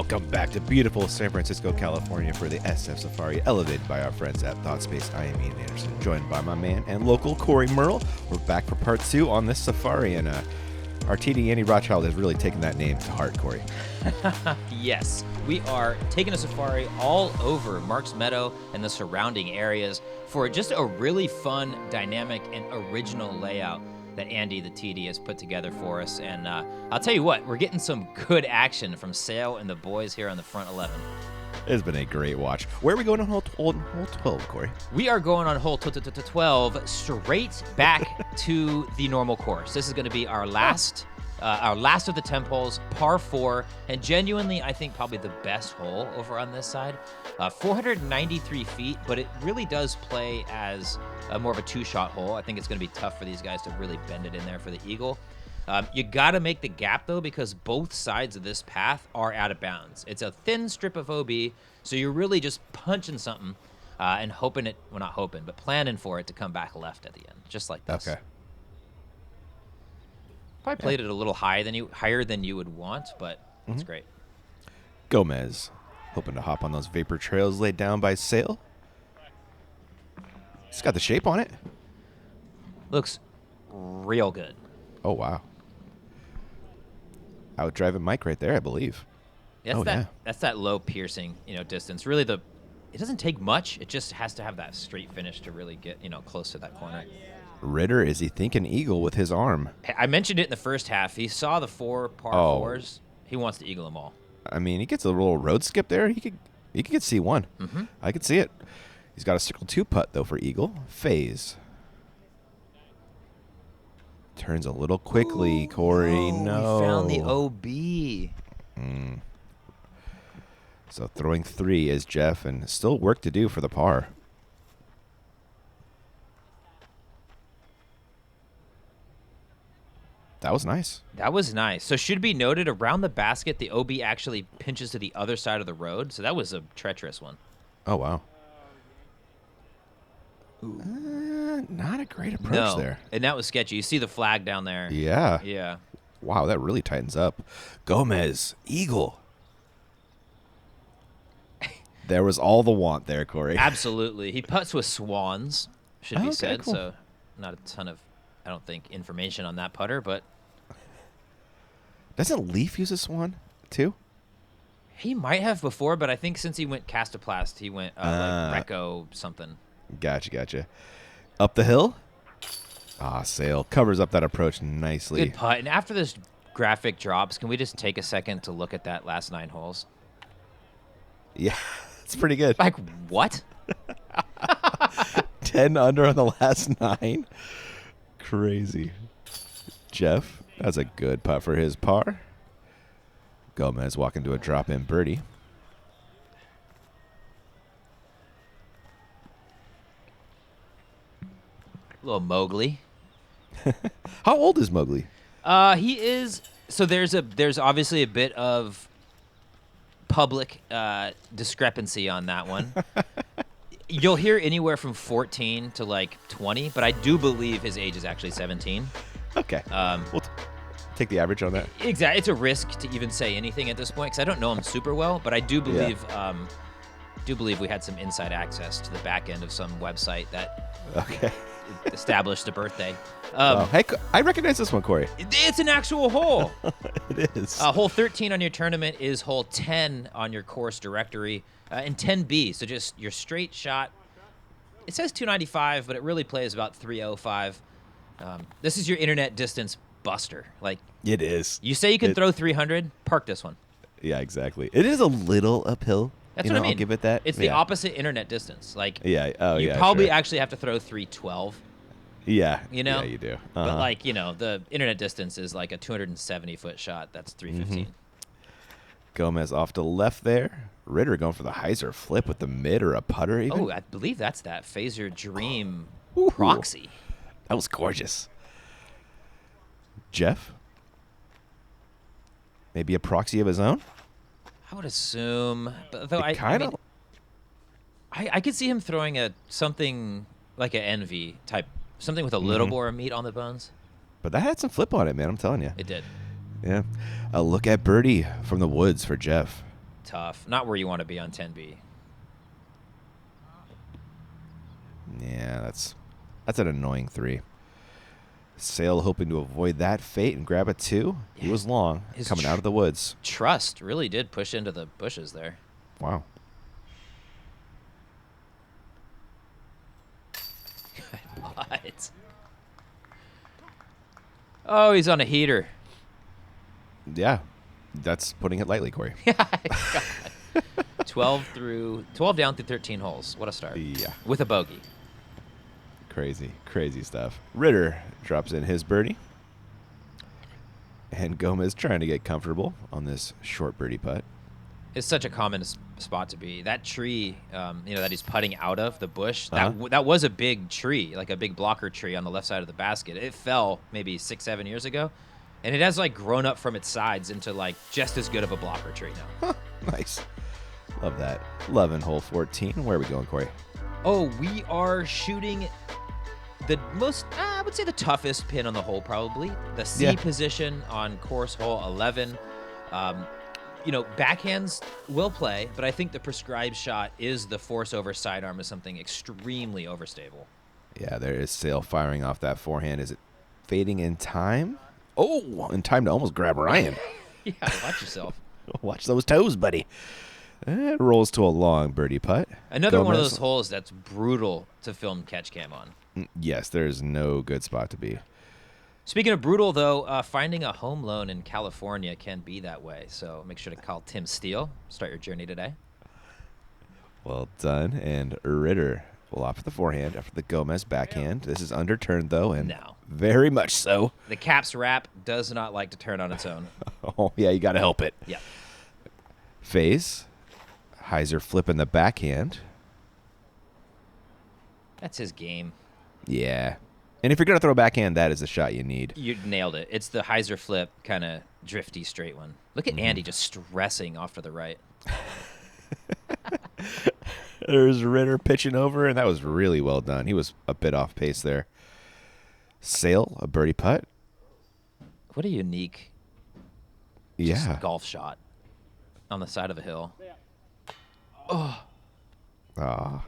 Welcome back to beautiful San Francisco, California for the SF Safari, elevated by our friends at Thoughtspace. I am Ian Anderson, joined by my man and local Cory Murrell. We're back for part 2 on this safari, and our TD Andy Rothschild has really taken that name to heart, Cory. Yes, we are taking a safari all over Marks Meadow and the surrounding areas for just a really fun, dynamic, and original layout that Andy, the TD, has put together for us. And I'll tell you what, we're getting some good action from Sale and the boys here on the front 11. It's been a great watch. Where are we going on hole 12, Cory? We are going on hole 12 straight back to the normal course. This is going to be our last of the 10 holes, par 4, and genuinely, I think probably the best hole over on this side. 493 feet, but it really does play as more of a 2-shot hole. I think it's going to be tough for these guys to really bend it in there for the eagle. You got to make the gap, though, because both sides of this path are out of bounds. It's a thin strip of OB, so you're really just punching something and hoping it, well, not hoping, but planning for it to come back left at the end, just like this. Okay. Probably played it a little higher than you would want, but it's great. Gomez, hoping to hop on those vapor trails laid down by Sale. It's got the shape on it. Looks real good. Oh, wow. Outdriving Mike right there, I believe. That's that low piercing, distance. Really, it doesn't take much. It just has to have that straight finish to really get, close to that corner. Ritter, is he thinking eagle with his arm? I mentioned it in the first half. He saw the 4 par 4s. He wants to eagle them all. I mean, he gets a little road skip there. He could get C1. I could see it. He's got a circle 2 putt, though, for eagle. Faes. Turns a little quickly, Cory. No. He found the OB. So throwing 3 is Jeff, and still work to do for the par. That was nice. That was nice. So should be noted, around the basket, the OB actually pinches to the other side of the road. So that was a treacherous one. Oh, wow. Not a great approach there. And that was sketchy. You see the flag down there. Yeah. Yeah. Wow, that really tightens up. Gomez, eagle. There was all the want there, Cory. Absolutely. He putts with swans, should be said. Cool. So not a ton of, I don't think, information on that putter, but. Doesn't Leaf use a swan, too? He might have before, but I think since he went Castoplast, he went like Recco something. Gotcha. Up the hill. Sale covers up that approach nicely. Good putt. And after this graphic drops, can we just take a second to look at that last 9 holes? Yeah, it's pretty good. Like, what? 10 under on the last 9. Crazy. Jeff, that's a good putt for his par. Gomez walking to a drop-in birdie. Little Mowgli. How old is Mowgli? He is. So there's obviously a bit of public discrepancy on that one. You'll hear anywhere from 14 to like 20, but I do believe his age is actually 17. Okay. We'll take the average on that. Exactly. It's a risk to even say anything at this point because I don't know him super well, but I do believe we had some inside access to the back end of some website that established a birthday. Hey, I recognize this one, Cory. It's an actual hole. It is. Hole 13 on your tournament is hole 10 on your course directory, and 10B, so just your straight shot. It says 295, but it really plays about 305. This is your internet distance buster. Like it is. You say you can throw 300, park this one. Yeah, exactly. It is a little uphill. That's what I mean. I'll give it that. It's the opposite internet distance. Like you probably actually have to throw 312. Yeah. Yeah, you do. But like, the internet distance is like a 270-foot shot. That's 315. Gomez off to left there. Ritter going for the hyzer flip with the mid or a putter even. Oh, I believe that's that Phaser Dream Ooh. proxy. That was gorgeous. Jeff? Maybe a proxy of his own? I would assume. But though I could see him throwing something like an Envy type, something with a little more meat on the bones. But that had some flip on it, man. I'm telling you. It did. Yeah. A look at birdie from the woods for Jeff. tough. Not where you want to be on 10B. Yeah, that's an annoying 3. Sail hoping to avoid that fate and grab a 2. He was long, coming out of the woods. Trust really did push into the bushes there. Wow. What? Oh, he's on a heater. Yeah, that's putting it lightly, Corey. 12 down through 13 holes. What a start. Yeah. With a bogey. Crazy stuff. Ritter drops in his birdie. And Gomez trying to get comfortable on this short birdie putt. It's such a common spot to be. That tree, that he's putting out of the bush, that was a big tree, like a big blocker tree on the left side of the basket. It fell maybe 6-7 years ago, and it has like grown up from its sides into like just as good of a blocker tree now. Nice. Love that. 11 hole 14. Where are we going, Corey? Oh, we are shooting the most, I would say the toughest pin on the hole probably. The C position on course hole 11. Backhands will play, but I think the prescribed shot is the force over sidearm is something extremely overstable. Yeah, there is Sail firing off that forehand. Is it fading in time? Oh, in time to almost grab Ryan. Yeah, watch yourself. Watch those toes, buddy. It rolls to a long birdie putt. Another one of those holes that's brutal to film catch cam on. Yes, there's no good spot to be. Speaking of brutal, though, finding a home loan in California can be that way. So make sure to call Tim Steele. Start your journey today. Well done. And Ritter will opt for the forehand after the Gomez backhand. This is underturned, though, and very much so. The Caps wrap does not like to turn on its own. Oh, yeah, you got to help it. Yeah. Faes. Heiser flipping the backhand. That's his game. Yeah. And if you're going to throw a backhand, that is the shot you need. You nailed it. It's the Heiser flip, kind of drifty straight one. Look at Andy just stressing off to the right. There's Ritter pitching over, and that was really well done. He was a bit off pace there. Sail, a birdie putt. What a unique golf shot on the side of a hill. Oh. At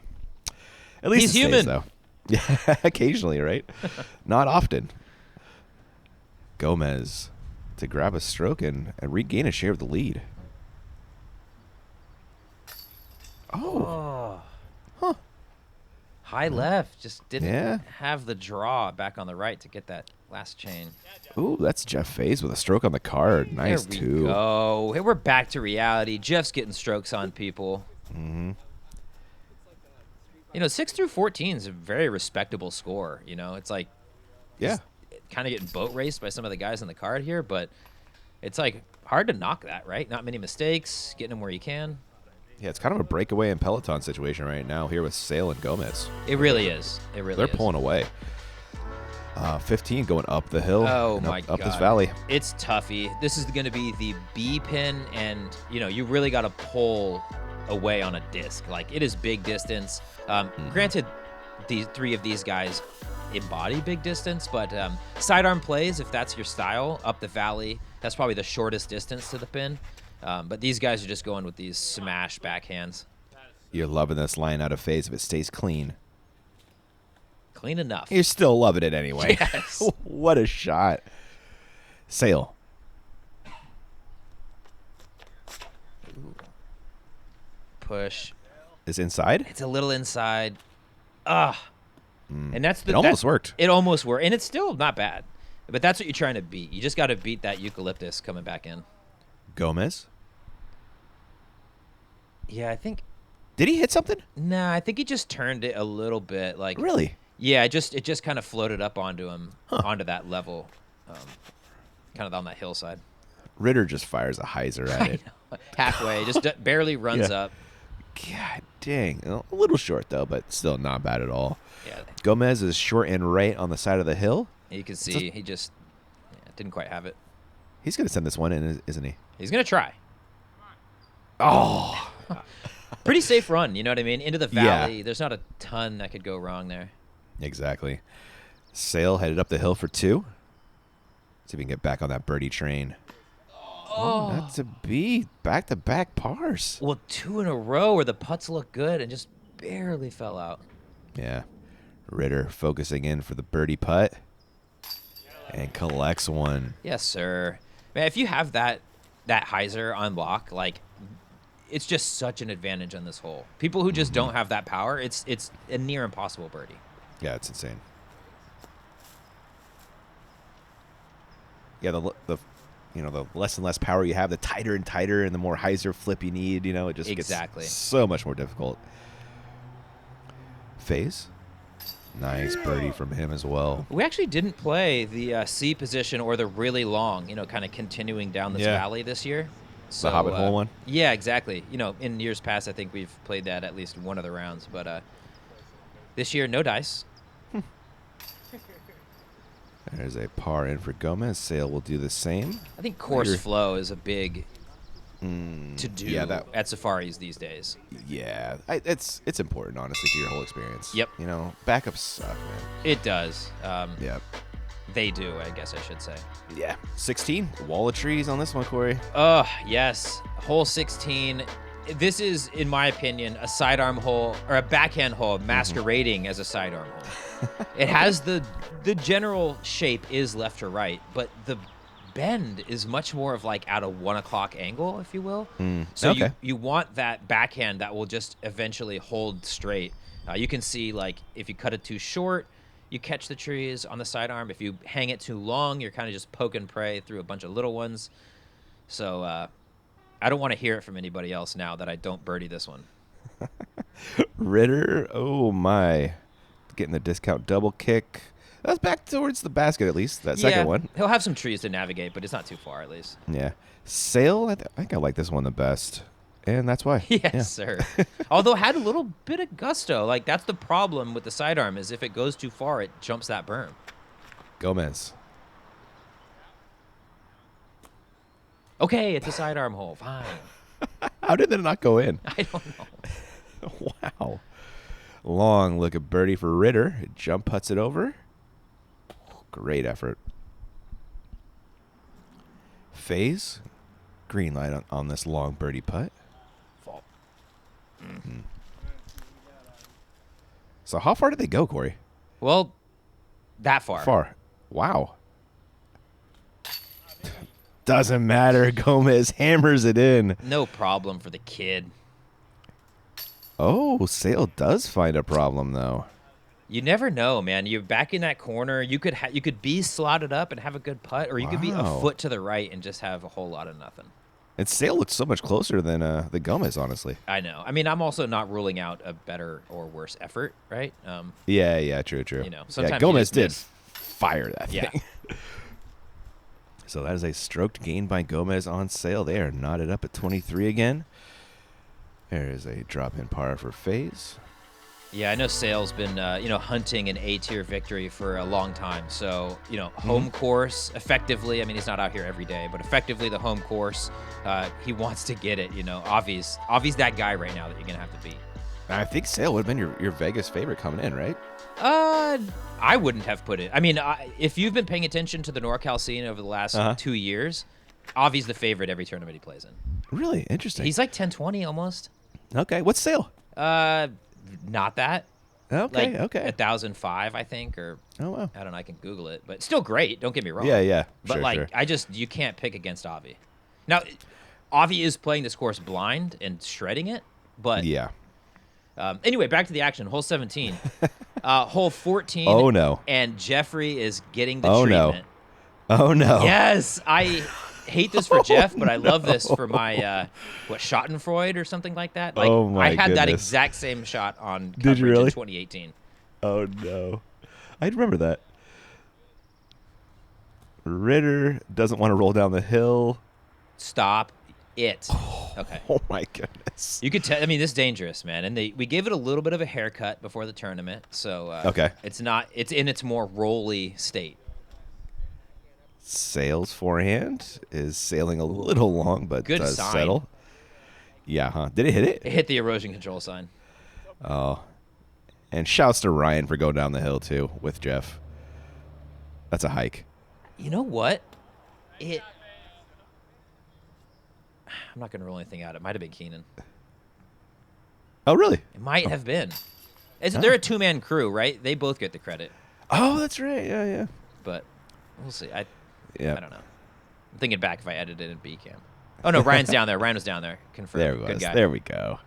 least he's stays, human. Though. Yeah, occasionally, right? Not often. Gomez to grab a stroke and regain a share of the lead. Oh. Huh. High left. Just didn't have the draw back on the right to get that last chain. Ooh, that's Jeff Faes with a stroke on the card. Nice, there we too. go. Hey, we're back to reality. Jeff's getting strokes on people. Mm-hmm. 6 through 14 is a very respectable score. It's like, kind of getting boat raced by some of the guys on the card here, but it's like hard to knock that, right? Not many mistakes, getting them where you can. Yeah, it's kind of a breakaway and Peloton situation right now here with Sail and Gomez. It really is. They're pulling away. 15 going up the hill. Oh, my God. Up this valley. It's toughy. This is going to be the B pin, and, you really got to pull away on a disc. Like, it is big distance. Granted, the 3 of these guys embody big distance, but sidearm plays, if that's your style, up the valley, that's probably the shortest distance to the pin. But these guys are just going with these smash backhands. You're loving this line out of Faes if it stays clean. Clean enough. You're still loving it anyway. Yes. What a shot. Sail. Ooh. Push. Is inside? It's a little inside. And that's it almost worked. It almost worked. And it's still not bad. But that's what you're trying to beat. You just got to beat that eucalyptus coming back in. Gomez? Yeah, I think. Did he hit something? Nah, I think he just turned it a little bit. Like really? Yeah, it just kind of floated up onto him, onto that level, kind of on that hillside. Ritter just fires a Heiser at it. Halfway, just barely runs up. God dang. A little short, though, but still not bad at all. Yeah. Gomez is short and right on the side of the hill. You can see he just didn't quite have it. He's going to send this one in, isn't he? He's going to try. Oh. Pretty safe run, you know what I mean? Into the valley. Yeah. There's not a ton that could go wrong there. Exactly. Sail headed up the hill for 2. See if we can get back on that birdie train. Oh, not to be back-to-back pars. Well, 2 in a row where the putts look good and just barely fell out. Yeah. Ritter focusing in for the birdie putt and collects one. Yes, sir. Man, if you have that hyzer on lock, like, it's just such an advantage on this hole. People who just don't have that power, it's a near impossible birdie. Yeah, it's insane. Yeah, the less and less power you have, the tighter and tighter, and the more hyzer flip you need. It just gets so much more difficult. Faes, nice birdie from him as well. We actually didn't play the C position or the really long, kind of continuing down this valley this year. So, the Hobbit hole one? Yeah, exactly. In years past, I think we've played that at least one of the rounds. But this year, no dice. There's a par in for Gomez. Sale will do the same. I think course flow is a big to-do at safaris these days. Yeah, it's important, honestly, to your whole experience. Yep. Backups suck, man. It does. Yeah. They do, I guess I should say. Yeah. 16, wall of trees on this one, Corey. Oh, yes. Hole 16. This is, in my opinion, a sidearm hole, or a backhand hole masquerading as a sidearm hole. It has the general shape is left to right, but the bend is much more of like at a 1 o'clock angle, if you will. So okay. you want that backhand that will just eventually hold straight. You can see, like, if you cut it too short, you catch the trees on the sidearm. If you hang it too long, you're kind of just poke and pray through a bunch of little ones. So I don't want to hear it from anybody else now that I don't birdie this one. Ritter, oh my. Getting the discount double kick. That's back towards the basket, at least, that second one. He'll have some trees to navigate, but it's not too far, at least. Yeah. Sale, I think I like this one the best. And that's why. Yes, sir. Although it had a little bit of gusto. Like, that's the problem with the sidearm, is if it goes too far, it jumps that berm. Gomez. Okay, it's a sidearm hole. Fine. How did that not go in? I don't know. Wow. Long look at birdie for Ritter. Jump puts it over. Great effort. Faes. Green light on this long birdie putt. Fault. So how far did they go, Corey? Well, that far. Far. Wow. Doesn't matter. Gomez hammers it in. No problem for the kid. Oh, Sale does find a problem, though. You never know, man. You're back in that corner. You could be slotted up and have a good putt, or you could be a foot to the right and just have a whole lot of nothing. And Sale looks so much closer than the Gomez, honestly. I know. I mean, I'm also not ruling out a better or worse effort, right? Yeah, true. Sometimes Gomez did fire that thing. Yeah. So that is a stroked gain by Gomez on Sale. They are knotted up at 23 again. There is a drop-in par for Faes. Yeah, I know Sale's been, hunting an A-tier victory for a long time. So, home course, effectively, I mean, he's not out here every day, but effectively the home course, he wants to get it. Avi's that guy right now that you're going to have to beat. I think Sale would have been your Vegas favorite coming in, right? I wouldn't have put it. I mean, if you've been paying attention to the NorCal scene over the last 2 years, Avi's the favorite every tournament he plays in. Really? Interesting. He's like 10-20 almost. Okay. What's Sale? Not that. Okay, like okay. 1,005, I think, or oh wow. I don't know. I can Google it, but still great. Don't get me wrong. Yeah. But sure. You can't pick against Avi. Now, Avi is playing this course blind and shredding it, but yeah. Anyway, back to the action. Hole 17, hole 14. Oh no. And Jeffrey is getting the treatment. Oh no. Yes, I hate this for Jeff, but I love this for my Schadenfreude or something like that. Like, oh my I had that goodness. exact same shot on coverage Did you really? in 2018. Oh no, I remember that. Ritter doesn't want to roll down the hill. Stop it. Okay. Oh my goodness. You could tell. I mean, this is dangerous, man. And we gave it a little bit of a haircut before the tournament, so okay. It's in its more rolly state. Sale's forehand is sailing a little long, but Good does sign. settle. Yeah, huh? Did it hit it? It hit the erosion control sign. Oh. And shouts to Ryan for going down the hill, too, with Jeff. That's a hike. You know what? I'm not going to rule anything out. It might have been Keenan. Oh, really? It might have been. They're a two-man crew, right? They both get the credit. Oh, that's right. Yeah, yeah. But we'll see. I Yeah. don't know. I'm thinking back if I edited in B cam. Oh no, Ryan's down there. Ryan was down there. Confirmed. There we Good guy. There we go.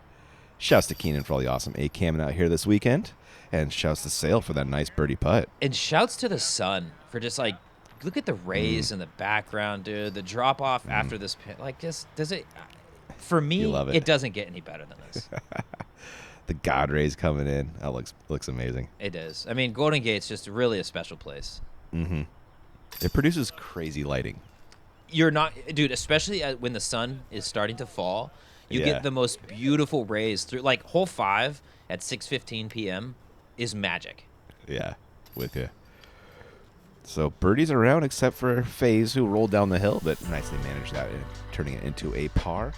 Shouts to Keenan for all the awesome A camming out here this weekend, and shouts to Sale for that nice birdie putt. And shouts to the sun for just like, look at the rays in the background, dude. The drop off after this pin, like, just does it? For me, You love it. it doesn't get any better than this. The God rays coming in. That looks amazing. It is. I mean, Golden Gate's just really a special place. Mm-hmm. It produces crazy lighting. You're not, dude. Especially when the sun is starting to fall, you Yeah. get the most beautiful rays through. Like hole 5 at 6:15 p.m. is magic. Yeah, with you. So birdies around except for Faes, who rolled down the hill, but nicely managed that, turning it into a par.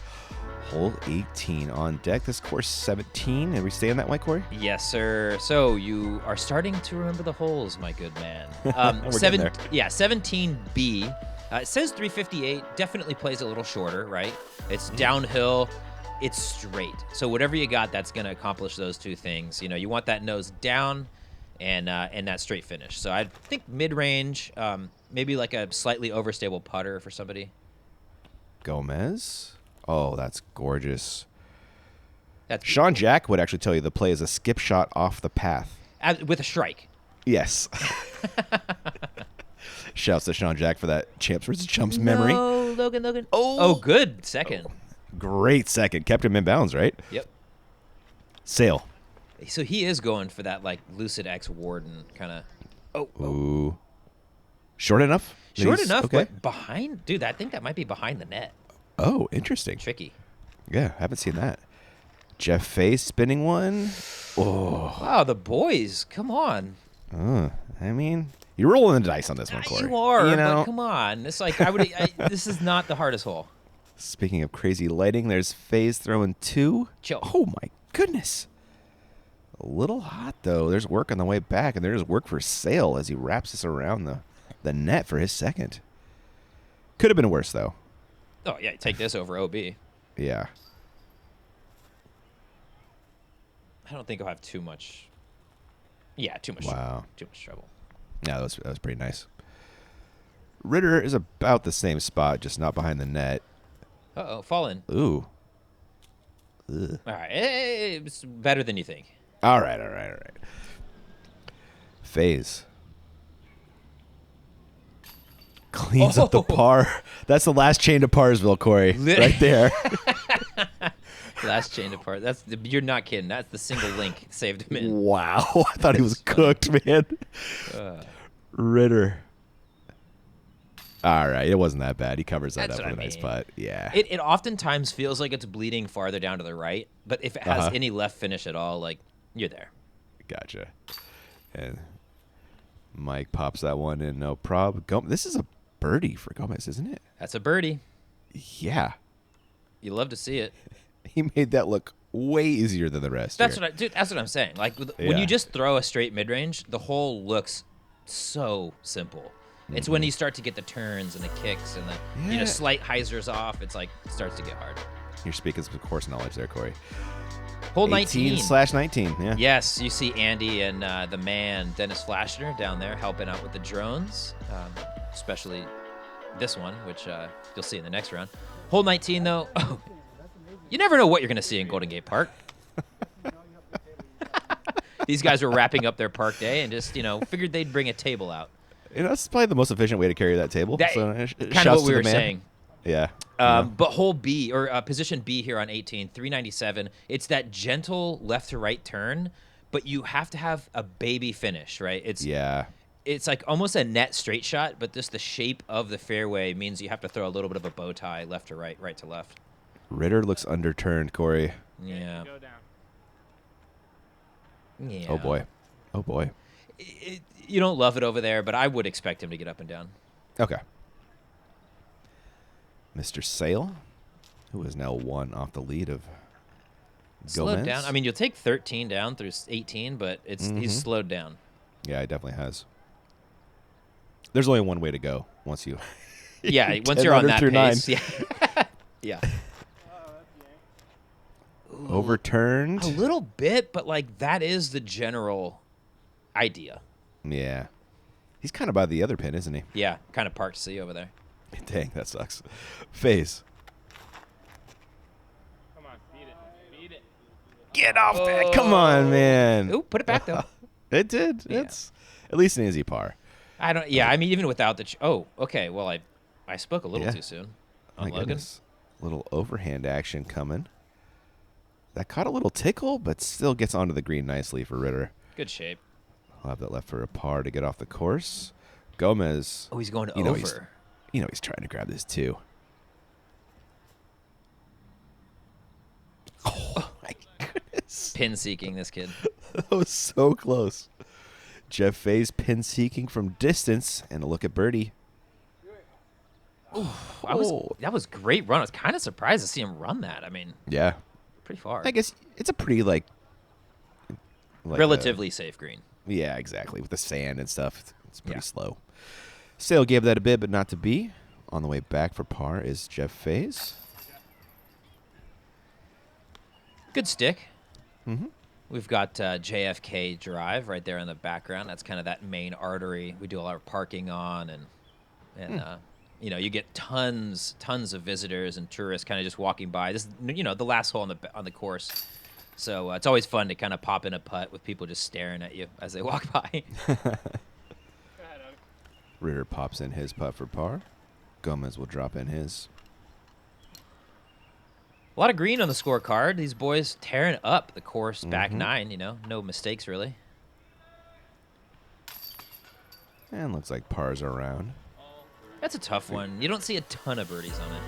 Hole 18 on deck. This course 17. Are we staying that way, Corey? Yes, sir. So you are starting to remember the holes, my good man. We're getting there. Yeah, 17B. It says 358. Definitely plays a little shorter, right? It's downhill. It's straight. So whatever you got, that's going to accomplish those two things. You know, you want that nose down and that straight finish. So I think mid-range, maybe like a slightly overstable putter for somebody. Gomez. Oh, that's gorgeous. That's Sean Jack would actually tell you the play is a skip shot off the path. with a strike. Yes. Shouts to Sean Jack for that Champs vs. Chumps memory. No, Logan. Oh, good. Second. Great second. Kept him in bounds, right? Yep. Sail. So he is going for that, like, Lucid X Warden kind of. Ooh. Short enough? Short enough, Okay. but behind. Dude, I think that might be behind the net. Oh, interesting. Tricky. Yeah, haven't seen that. Jeff Faes spinning one. Oh. Wow, the boys. Come on. I mean, you're rolling the dice on this one, Corey. You are, You know? but come on. It's like, this is not the hardest hole. Speaking of crazy lighting, there's Faes throwing 2. Chill. Oh, my goodness. A little hot, though. There's work on the way back, and there's work for Sale as he wraps this around the net for his second. Could have been worse, though. Oh, yeah, take this over OB. Yeah. I don't think I'll have too much. Yeah, too much. Wow. Too much trouble. Yeah, that was pretty nice. Ritter is about the same spot, just not behind the net. Uh-oh, fall in. Ooh. Ugh. All right, it's better than you think. All right. Faes. Cleans up the par. That's the last chain to Parsville, Corey. Right there. Last chain apart. You're not kidding. That's the single link that saved him in. Wow. I thought he was cooked, man. Ritter. All right. It wasn't that bad. He covers that That's up what with a I nice mean. putt. Yeah. It oftentimes feels like it's bleeding farther down to the right, but if it has any left finish at all, like, you're there. Gotcha. And Mike pops that one in. No prob. This is a birdie for Gomez, isn't it? That's a birdie. Yeah. You love to see it. He made that look way easier than the rest. That's here. that's what I'm saying. Like when Yeah. you just throw a straight mid range, the hole looks so simple. It's when you start to get the turns and the kicks and the Yeah. slight hyzers off. It's like it starts to get hard. You're speaking some course knowledge there, Corey. Hole 19. 18/19. Yeah. Yes, you see Andy and the man Dennis Flashner down there helping out with the drones, especially this one, which you'll see in the next round. Hole 19, though, you never know what you're going to see in Golden Gate Park. These guys were wrapping up their park day and just, figured they'd bring a table out. That's probably the most efficient way to carry that table. That- So, kind of shouts what to we the were man. saying. Yeah. But hole B, or position B here on 18, 397, it's that gentle left to right turn, but you have to have a baby finish, right? It's like almost a net straight shot, but just the shape of the fairway means you have to throw a little bit of a bow tie left to right, right to left. Ritter looks underturned, Corey. Yeah. Yeah. Oh, boy. You don't love it over there, but I would expect him to get up and down. Okay. Mr. Sale, who is now 1 off the lead of Gomez. Slowed down. I mean, you'll take 13 down through 18, but he's slowed down. Yeah, he definitely has. There's only one way to go once you. Yeah, once 10 you're on under that through pace. 9. Yeah. Yeah. overturned. A little bit, but like that is the general idea. Yeah. He's kind of by the other pin, isn't he? Yeah, kind of parked C over there. Dang, that sucks. Faes. Come on, beat it. Get off that. Come on, man. Ooh, put it back though. It did. Yeah. It's at least an easy par. I don't. Yeah, I mean, even without the. Oh, okay. Well, I spoke a little Yeah. too soon. My On Logan. goodness. Little overhand action coming. That caught a little tickle, but still gets onto the green nicely for Ritter. Good shape. I'll have that left for a par to get off the course. Gomez. Oh, he's going You know over. he's trying to grab this too. Oh my goodness. Pin seeking this kid. That was so close. Jeff Faes pin seeking from distance, and a look at birdie. That was great run. I was kind of surprised to see him run that. I mean, Yeah. pretty far. I guess it's a pretty like Relatively safe green. yeah, exactly. With the sand and stuff, it's pretty Yeah. slow. Sale gave that a bit, but not to be. On the way back for par is Jeff Faes. Good stick. Mm-hmm. We've got JFK Drive right there in the background. That's kind of that main artery we do a lot of parking on, and you know, you get tons of visitors and tourists kind of just walking by. This is, you know, the last hole on the course, so it's always fun to kind of pop in a putt with people just staring at you as they walk by. Ritter pops in his putt for par. Gomez will drop in his. A lot of green on the scorecard. These boys tearing up the course back nine. You know, no mistakes really. And looks like par's around. That's a tough one. You don't see a ton of birdies on it.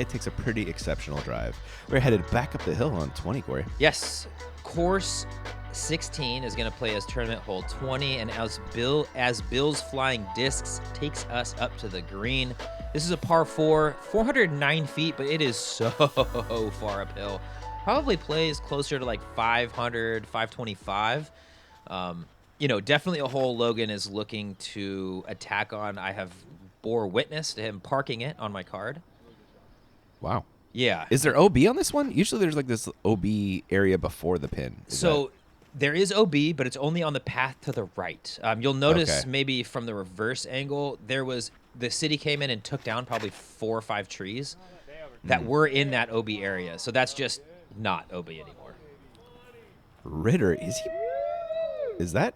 It takes a pretty exceptional drive. We're headed back up the hill on 20, Corey. Yes, course 16 is going to play as tournament hole 20, and as Bill's flying discs takes us up to the green. This is a par 4, 409 feet, but it is so far uphill. Probably plays closer to like 500, 525. You know, definitely a hole Logan is looking to attack on. I have bore witness to him parking it on my card. Wow. Yeah. Is there OB on this one? Usually there's like this OB area before the pin. There is OB, but it's only on the path to the right. You'll notice Okay. maybe from the reverse angle, the city came in and took down probably 4 or 5 trees that were in that OB area. So that's just not OB anymore. Ritter, is that?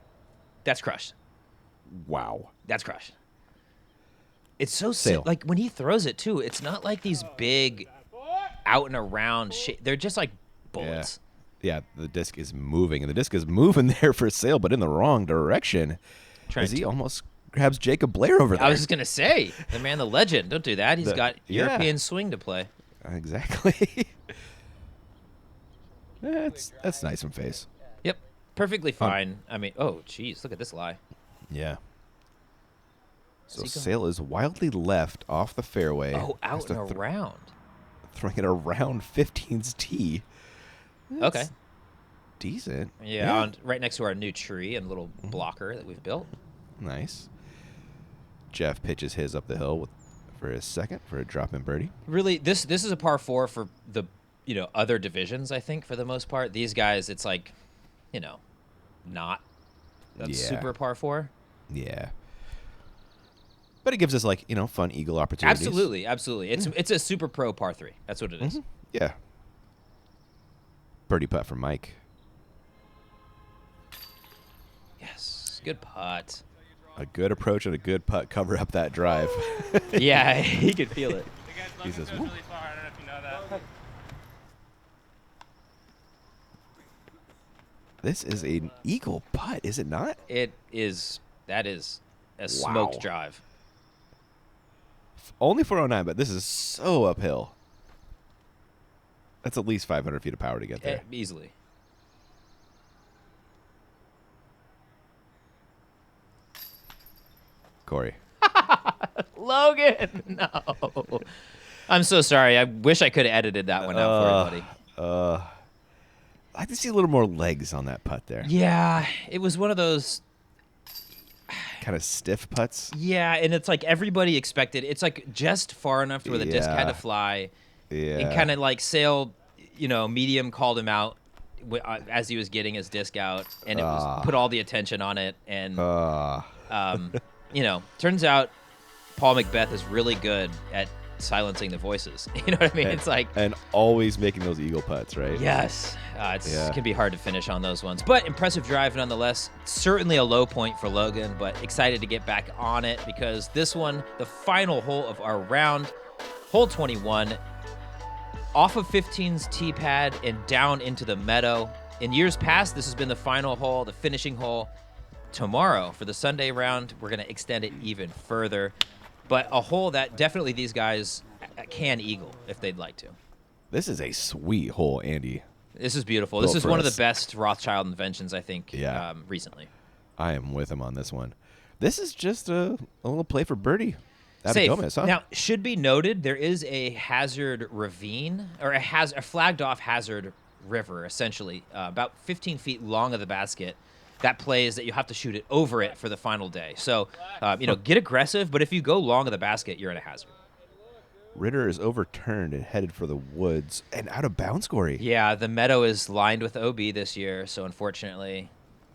That's crushed. Wow. That's crushed. It's so Sail. like when he throws it too, it's not like these big out and around they're just like bullets. Yeah, the disc is moving, and the disc is moving there for sale, but in the wrong direction. Trying As he to- almost grabs Jacob Blair over there. I was just gonna say, the man, the legend. Don't do that. He's got yeah. European swing to play. Exactly. That's nice from Faes. Yep, perfectly fine. I mean, oh, geez, look at this lie. Yeah. So Is he Sale is wildly left off the fairway. Oh, Has out to and around. Throwing it around 15's tee. That's Okay. Decent. Yeah, right next to our new tree and little blocker that we've built. Nice. Jeff pitches his up the hill for his second for a drop-in birdie. Really, this is a par 4 for the other divisions. I think for the most part, these guys, it's like, not a super par 4. Yeah. But it gives us fun eagle opportunities. Absolutely. It's a super pro par 3. That's what it is. Yeah. Birdie putt from Mike. Yes, good putt. A good approach and a good putt cover up that drive. Yeah, he could feel it. The guy's He says, goes "Woo." really far. I don't know if you know that. This is an eagle putt, is it not? That is a smoked drive. Only 409, but this is so uphill. That's at least 500 feet of power to get there. Easily. Corey. Logan, no. I'm so sorry. I wish I could have edited that one out for you, buddy. I'd like to see a little more legs on that putt there. Yeah, it was one of those. Kind of stiff putts. Yeah, and it's like everybody expected. It's like just far enough to where the disc had to fly. Yeah. And kind of like Sale, Medium called him out as he was getting his disc out, and it was put all the attention on it. And turns out Paul Macbeth is really good at silencing the voices. You know what I mean? It's like, and always making those eagle putts, right? yes, it can be hard to finish on those ones, but impressive drive nonetheless. Certainly a low point for Logan, but excited to get back on it because this one, the final hole of our round, hole 21, off of 15's tee pad and down into the meadow. In years past, this has been the final hole, the finishing hole. Tomorrow, for the Sunday round, we're going to extend it even further. But a hole that definitely these guys can eagle if they'd like to. This is a sweet hole, Andy. This is beautiful. This is one of the best Rothschild inventions, I think, recently. I am with him on this one. This is just a little play for birdie. Avi Gomez, huh? Now, should be noted, there is a hazard ravine, or a flagged-off hazard river, essentially, about 15 feet long of the basket, that plays that you have to shoot it over it for the final day. So, get aggressive, but if you go long of the basket, you're in a hazard. Ritter is overturned and headed for the woods and out of bounds, Cory. Yeah, the meadow is lined with OB this year, so unfortunately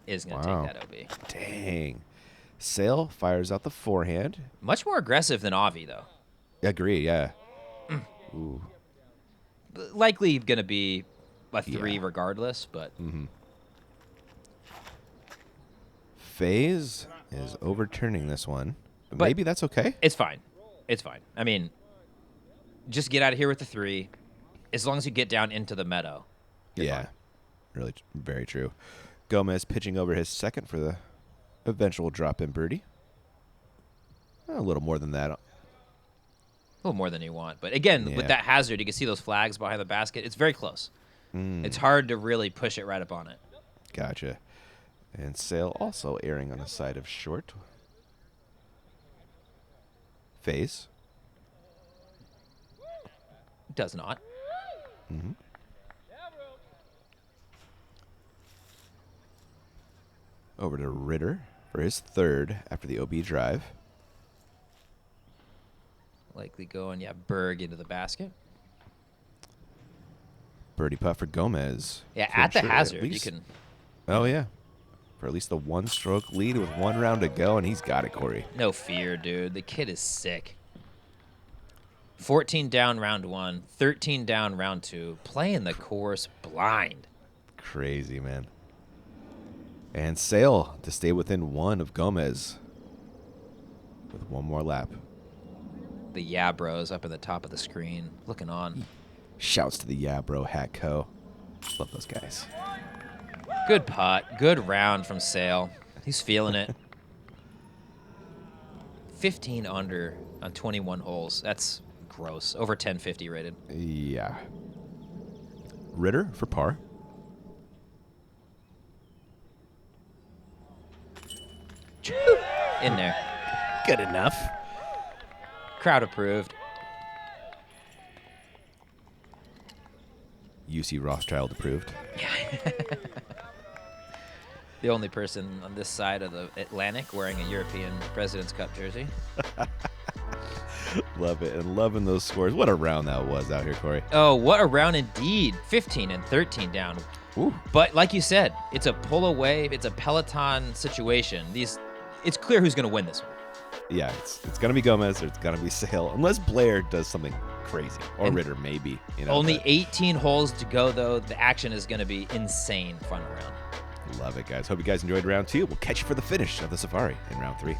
is going to take that OB. Dang. Sale fires out the forehand. Much more aggressive than Avi, though. Agree, yeah. Ooh. Likely going to be a 3 regardless, but... Faes is overturning this one. But maybe that's okay. It's fine. It's fine. I mean, just get out of here with the 3. As long as you get down into the meadow. Yeah. Really, very true. Gomez pitching over his second for the eventual drop-in birdie. A little more than that. A little more than you want. But again, with that hazard, you can see those flags behind the basket. It's very close. It's hard to really push it right up on it. Gotcha. And Sale also erring on the side of short. Faes. Does not. Over to Ritter for his third after the OB drive. Likely going, Berg into the basket. Birdie putt for Gomez. Yeah, at the hazard, you can... Oh, yeah. For at least the one-stroke lead with 1 round to go, and he's got it, Cory. No fear, dude. The kid is sick. 14 down round 1, 13 down round 2, playing the course blind. Crazy, man. And Sale to stay within 1 of Gomez with 1 more lap. The Yeah Bros up at the top of the screen, looking on. Shouts to the Yeah Bro Hat Co. Love those guys. Good putt. Good round from Sale. He's feeling it. 15 under on 21 holes. That's gross. Over 1050 rated. Yeah. Ritter for par. In there. Good enough. Crowd approved. UC Rothschild approved. The only person on this side of the Atlantic wearing a European President's Cup jersey. Love it. And loving those scores. What a round that was out here, Cory. Oh, what a round indeed. 15 and 13 down. Ooh. But like you said, it's a pull away. It's a Peloton situation. It's clear who's going to win this one. Yeah, it's going to be Gomez or it's going to be Sale. Unless Blair does something crazy. Or Ritter, maybe. Only 18 holes to go, though. The action is going to be insane fun round. Love it, guys. Hope you guys enjoyed round 2. We'll catch you for the finish of the Safari in round 3.